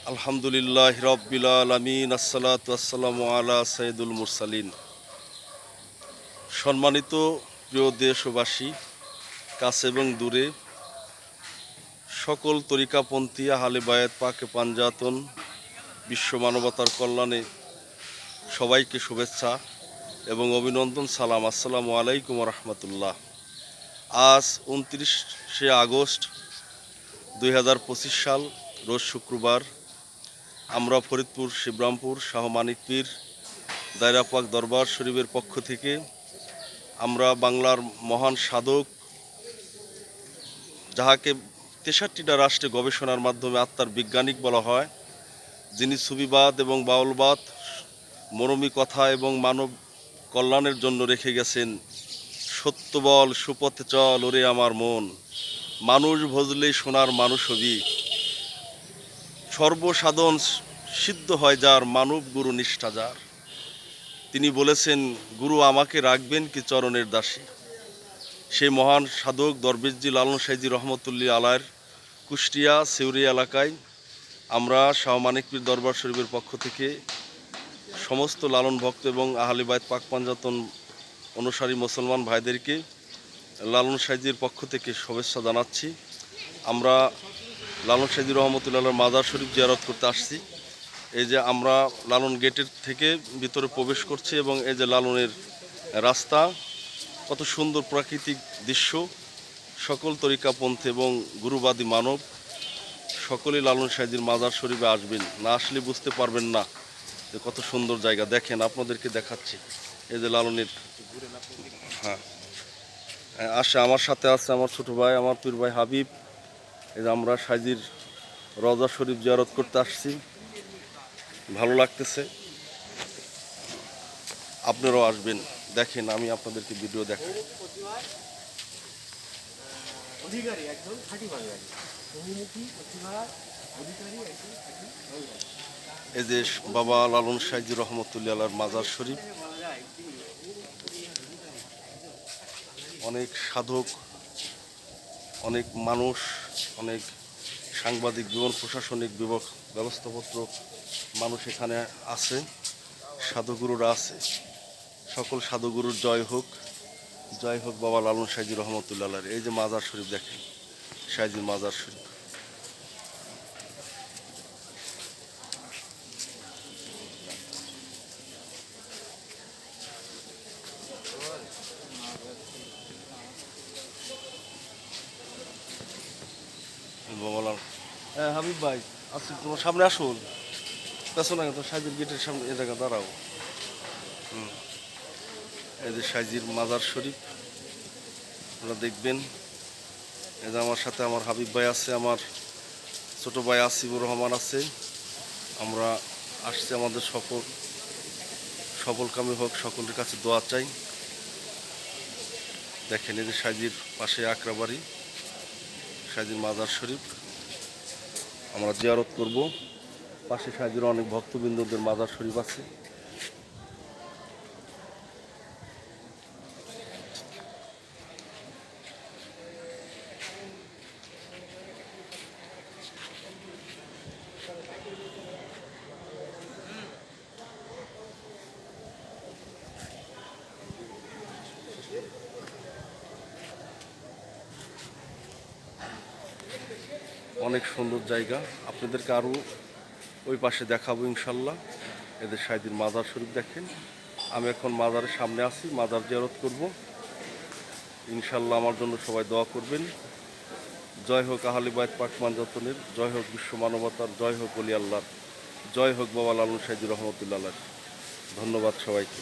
আলহামদুলিল্লাহ রব্বিল আলামিন আসসালাতু ওয়াসসালামু আলা সাইয়্যিদুল মুরসালিন। সম্মানিত প্রিয় দেশবাসী, কাছে এবং দূরে সকল তরিকাপন্থী আহলে বায়াত পাকে পাঞ্জাতন বিশ্ব মানবতার কল্যাণে সবাইকে শুভেচ্ছা এবং অভিনন্দন, সালাম, আসসালামু আলাইকুম রহমতুল্লাহ। আজ 29শে আগস্ট 2025 সাল, রোজ শুক্রবার। আমরা ফরিদপুর শিবরামপুর শাহ মানিক পীর দায়রা পাক দরবার শরীফের পক্ষ থেকে আমরা বাংলার মহান সাধক, যাহাকে 63টা রাষ্ট্রে গবেষণার মাধ্যমে আত্মার বিজ্ঞানিক বলা হয়, যিনি সুফিবাদ এবং বাউলবাদ, মরমী কথা এবং মানব কল্যাণের জন্য রেখে গেছেন সত্য বল, সুপথে চল ওরে আমার মন, মানুষ ভজলেই সোনার মানুষ হবি, সর্বসাধন সিদ্ধ হয় যার, মানব গুরু নিষ্ঠা যার। তিনি বলেছেন, গুরু আমাকে রাখবেন কি চরণের দাসী। সেই মহান সাধক দরবেশজি লালন সাইজি রহমতুল্লাহ আলাইর কুষ্টিয়া সেউরি এলাকায় আমরা শাহ মানিক পীর দরবার শরীফের পক্ষ থেকে সমস্ত লালন ভক্ত এবং আহলে বায়াত পাক পাঞ্জাতন অনুসারী মুসলমান ভাইদেরকে লালন সাইজির পক্ষ থেকে শুভেচ্ছা জানাচ্ছি। আমরা লালন সাইজি রহমতুল্লাহ মাজার শরীফ জিয়ারত করতে আসছি। এই যে আমরা লালন গেটের থেকে ভিতরে প্রবেশ করছি এবং এই যে লালনের রাস্তা, কত সুন্দর প্রাকৃতিক দৃশ্য। সকল তরিকাপন্থী এবং গুরুবাদী মানব সকলেই লালন সাইজির মাজার শরীফে আসবেন, না আসলে বুঝতে পারবেন না যে কত সুন্দর জায়গা। দেখেন, আপনাদেরকে দেখাচ্ছি এই যে লালনের। হ্যাঁ, আমার সাথে আছে আমার ছোট ভাই, আমার পীর ভাই হাবিব। এই যে আমরা সাইজির রওজা শরীফ জিয়ারত করতে আসছি, ভালো লাগতেছে। আপনারাও আসবেন, দেখেন, আমি আপনাদেরকে ভিডিও দেখাই। এই যে বাবা লালন সাইজি রহমতুল্লাহ আলাইহির মাজার শরীফ। অনেক সাধক, অনেক মানুষ, অনেক সাংবাদিক, জীবন প্রশাসনিক ব্যবস্থাপত্র মানুষ এখানে আছে, সাধুগুরুরা আছে। সকল সাধুগুরুর জয় হোক, জয় হোক বাবা লালন সাইজি রহমতুল্লাহ আলাইহির। এই যে মাজার শরীফ দেখেন, সাইজির মাজার শরীফ। বাবা লাল, হ্যাঁ হাবিব ভাই, আসুন, তোমার সামনে আসুন, পেছনে তো সাইজির গেটের সামনে এ জায়গা দাঁড়াও। এই যে সাইজির মাজার শরীফ আপনারা দেখবেন। এই যে আমার সাথে আমার হাবিব ভাই আছে, আমার ছোট ভাই আসিফুর রহমান আছে। আমরা আসছি, আমাদের সফল কামে হোক, সকলের কাছে দোয়া চাই। দেখেন, এই যে সাইজির পাশে আকরাবাড়ি, সাইজির মাজার শরীফ আমরা জিয়ারত করব। পাশে সাইজির অনেক ভক্তবৃন্দদের মাজার শরীফ আছে। অনেক সুন্দর জায়গা, আপনাদেরকে আরও ওই পাশে দেখাবো ইনশাল্লাহ। এদের সাইদির মাজার শরীফ দেখেন। আমি এখন মাজারের সামনে আছি, মাজার জিয়ারত করব ইনশাল্লাহ। আমার জন্য সবাই দোয়া করবেন। জয় হোক আহলে বায়াত পাক পাঞ্জাতনের, জয় হোক বিশ্ব মানবতার, জয় হোক ওলি আল্লাহর, জয় হোক বাবা লালন সাইজি রহমতুল্লাহ। ধন্যবাদ সবাইকে।